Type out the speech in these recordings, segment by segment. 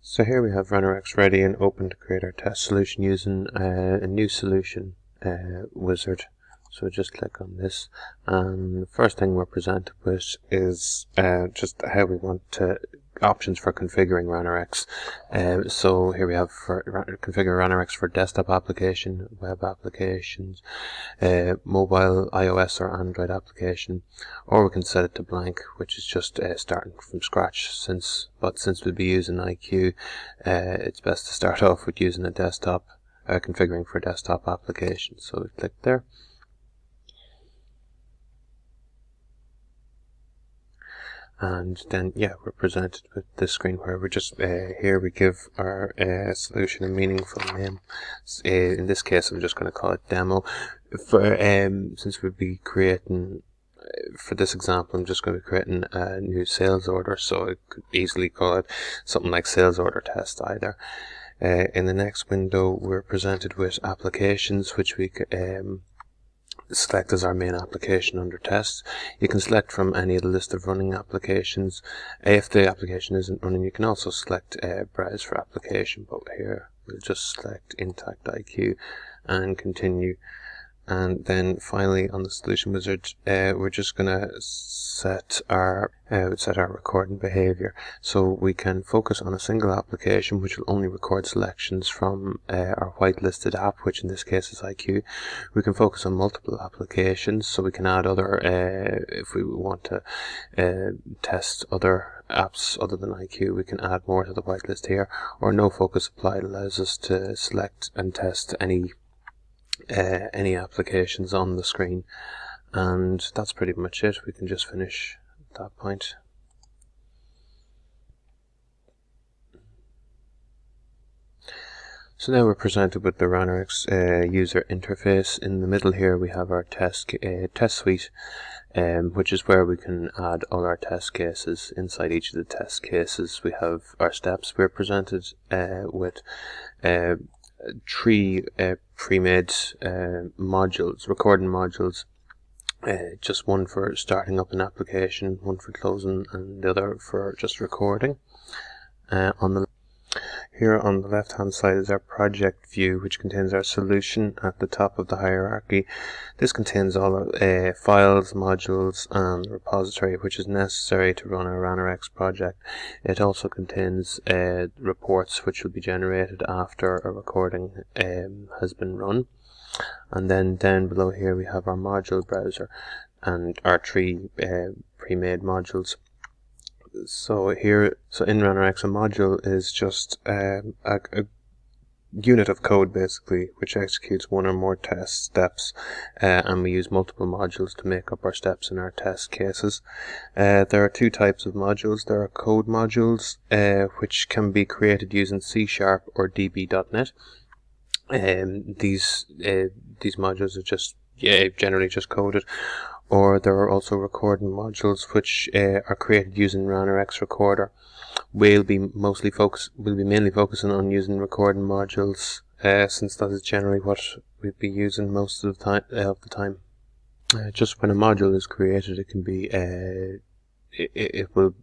So here we have Ranorex ready and open to create our test solution using a new solution wizard. So just click on this, and the first thing we're presented with is just how we want options for configuring Ranorex. So here we have configure Ranorex for desktop application, web applications, mobile iOS or Android application, or we can set it to blank, which is just starting from scratch. Since we'll be using IQ, it's best to start off with using a desktop, configuring for desktop applications. So we click there. And then, we're presented with this screen where we're just here we give our solution a meaningful name. In this case, I'm just going to call it demo. For since we'll be creating, for this example, I'm just going to be creating a new sales order, so I could easily call it something like sales order test either. In the next window, we're presented with applications, which we select as our main application under test. You can select from any of the list of running applications. If the application isn't running, you can also select browse for application, but here we'll just select Intact IQ and continue. And then finally on the solution wizard, we're just going to set our recording behavior, so we can focus on a single application which will only record selections from our whitelisted app, which in this case is IQ. We can focus on multiple applications, so we can add other if we want to test other apps other than IQ, we can add more to the whitelist here. Or no focus applied allows us to select and test any applications on the screen, and that's pretty much it. We can just finish at that point. So now we're presented with the Ranorex user interface. In the middle here we have our test suite, which is where we can add all our test cases. Inside each of the test cases we have our steps. We're presented with 3 pre-made modules, recording modules, just one for starting up an application, one for closing, and the other for just recording. Here on the left hand side is our project view, which contains our solution at the top of the hierarchy. This contains all our files, modules, and repository which is necessary to run our Ranorex project. It also contains reports which will be generated after a recording has been run. And then down below here we have our module browser and our 3 pre-made modules. So in Ranorex, a module is just a unit of code basically which executes one or more test steps, and we use multiple modules to make up our steps in our test cases. There are 2 types of modules. There are code modules which can be created using C# or db.net. These modules are just generally just coded. Or there are also recording modules which are created using Ranorex Recorder. We'll be mainly focusing on using recording modules, since that is generally what we'd be using most of the time. Just when a module is created, it can be it will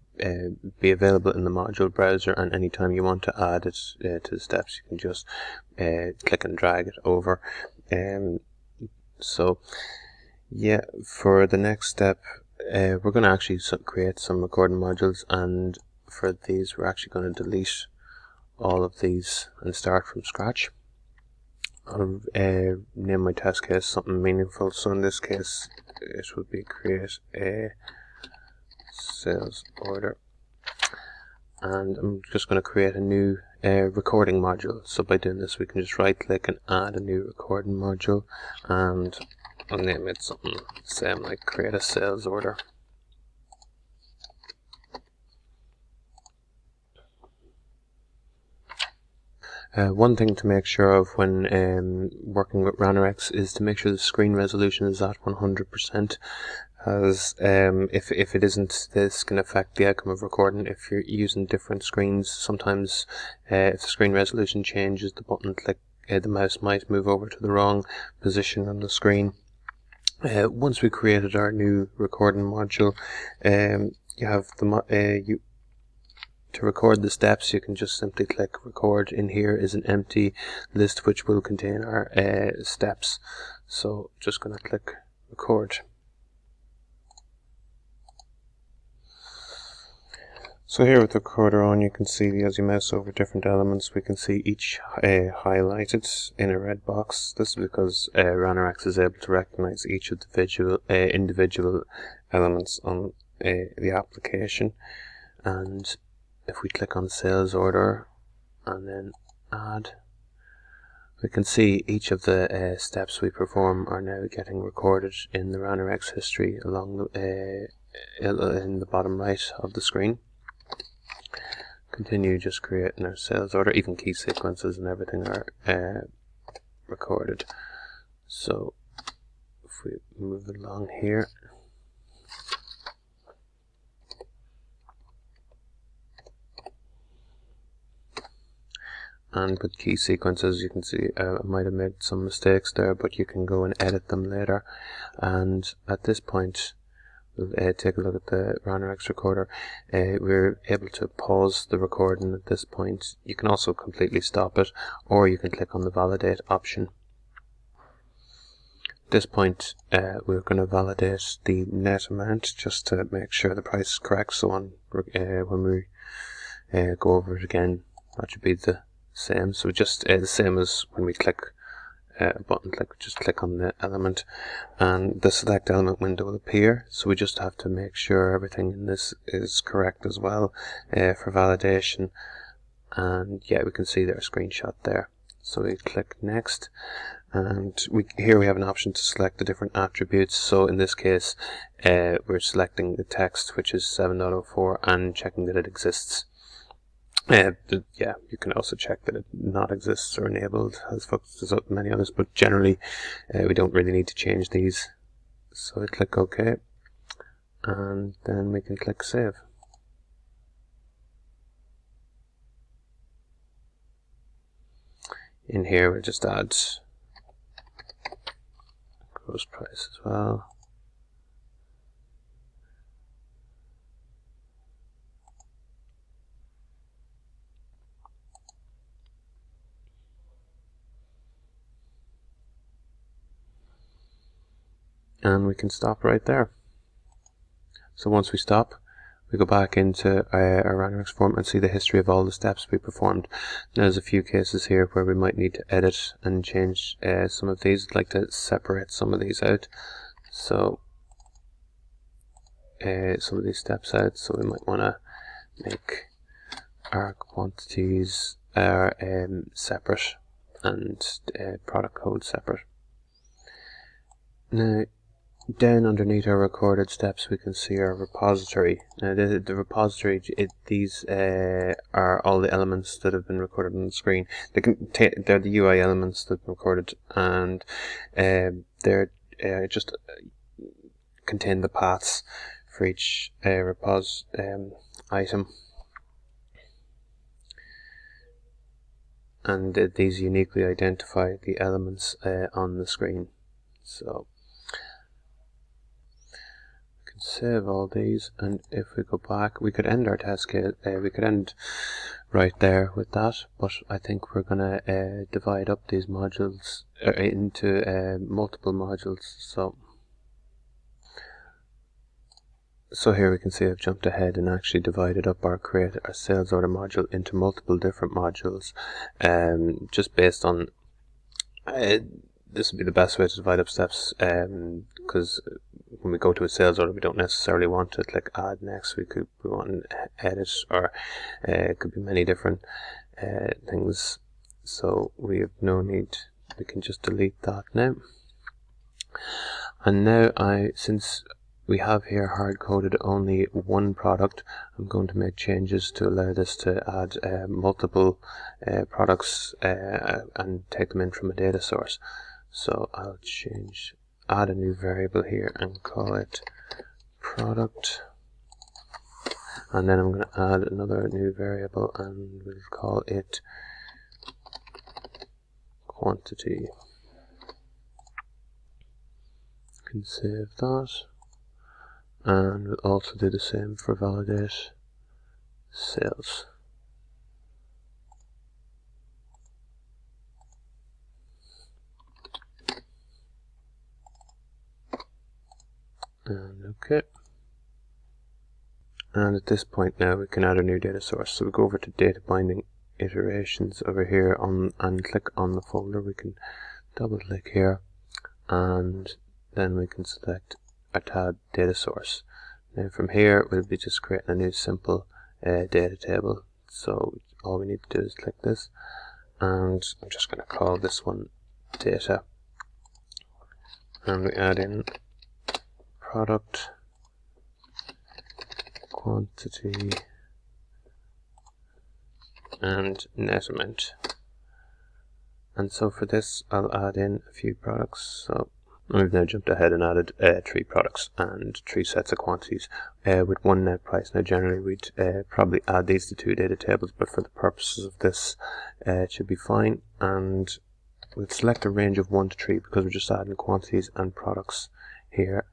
be available in the module browser, and anytime you want to add it to the steps, you can just click and drag it over. For the next step, we're going to actually create some recording modules, and for these we're actually going to delete all of these and start from scratch. I'll name my test case something meaningful, so in this case it would be create a sales order, and I'm just going to create a new recording module. So by doing this we can just right click and add a new recording module, and I'll name it something same like create a sales order. One thing to make sure of when working with Ranorex is to make sure the screen resolution is at 100%, as if it isn't, this can affect the outcome of recording. If you're using different screens, sometimes if the screen resolution changes, the mouse might move over to the wrong position on the screen. Once we created our new recording module, to record the steps, you can just simply click record. In here is an empty list which will contain our steps. So just going to click record. So here with the recorder on, you can see as you mouse over different elements, we can see each highlighted in a red box. This is because Ranorex is able to recognize each of the individual elements on the application. And if we click on sales order and then add, we can see each of the steps we perform are now getting recorded in the Ranorex history along the, in the bottom right of the screen. Continue just creating our sales order. Even key sequences and everything are recorded. So if we move along here, and with key sequences, you can see I might have made some mistakes there, but you can go and edit them later. And at this point, we'll take a look at the Ranorex recorder. We're able to pause the recording at this point. You can also completely stop it, or you can click on the validate option. At this point, we're going to validate the net amount just to make sure the price is correct. So on when we go over it again, that should be the same. So just the same as when we click a button, just click on the element and the select element window will appear. So we just have to make sure everything in this is correct as well for validation. And yeah, we can see their screenshot there. So we click next, and here we have an option to select the different attributes. So in this case we're selecting the text, which is 7.04, and checking that it exists. Yeah, you can also check that it not exists or enabled as many others, but generally we don't really need to change these. So I click OK, and then we can click Save. In here we'll just add gross price as well. And we can stop right there. So once we stop, we go back into our Ranorex form and see the history of all the steps we performed. Now, there's a few cases here where we might need to edit and change some of these. I'd like to separate some of these out. So some of these steps out. So we might want to make our quantities separate and product code separate. Now, down underneath our recorded steps, we can see our repository. Now, the repository, these are all the elements that have been recorded on the screen. They're the UI elements that have been recorded, and they're just contain the paths for each item. And these uniquely identify the elements on the screen. So save all these, and if we go back, we could end our test case. We could end right there with that, but I think we're gonna divide up these modules into multiple modules. So here we can see I've jumped ahead and actually divided up our sales order module into multiple different modules, just based on this would be the best way to divide up steps, because when we go to a sales order, we don't necessarily want to click add next. We want to edit, or it could be many different things. So we have no need. We can just delete that now. And now since we have here hard coded only one product, I'm going to make changes to allow this to add multiple products and take them in from a data source. So I'll add a new variable here and call it product, and then I'm going to add another new variable and we'll call it quantity. Can save that, and we'll also do the same for validate sales. And okay. And at this point now we can add a new data source. So we go over to data binding iterations over here and click on the folder. We can double click here and then we can select a tab data source. Now from here we'll be just creating a new simple data table. So all we need to do is click this, and I'm just going to call this one data, and we add in product, quantity, and net amount. And so for this I'll add in a few products. So we've now jumped ahead and added 3 products and 3 sets of quantities with 1 net price. Now generally we'd probably add these to 2 data tables, but for the purposes of this it should be fine. And we'll select a range of 1 to 3 because we're just adding quantities and products here.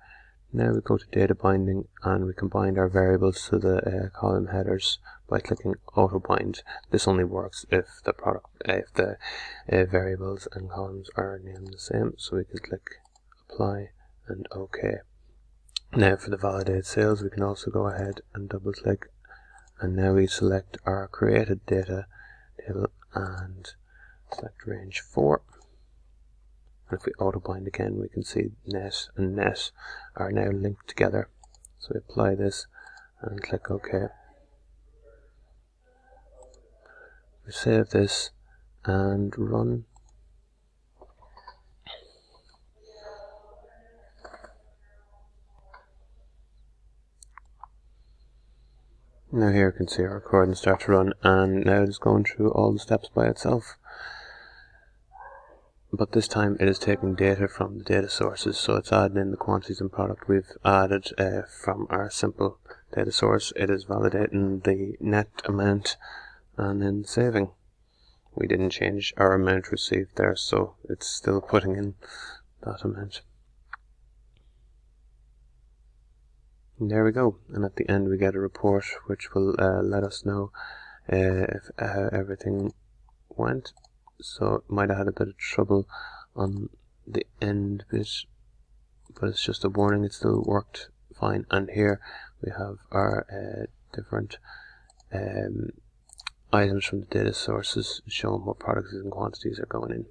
Now we go to data binding and we can bind our variables to the column headers by clicking auto bind. This only works if the variables and columns are named the same. So we can click apply and OK. Now for the validated sales we can also go ahead and double click, and now we select our created data table and select range 4. And if we auto bind again we can see net and net are now linked together. So we apply this and click OK. We save this and run. Now here you can see our recording start to run, and now it's going through all the steps by itself. But this time it is taking data from the data sources, so it's adding in the quantities and product we've added from our simple data source. It is validating the net amount and then saving. We didn't change our amount received there, so it's still putting in that amount. And there we go, and at the end we get a report which will let us know if everything went. So it might have had a bit of trouble on the end bit, but it's just a warning, it still worked fine. And here we have our different items from the data sources showing what products and quantities are going in.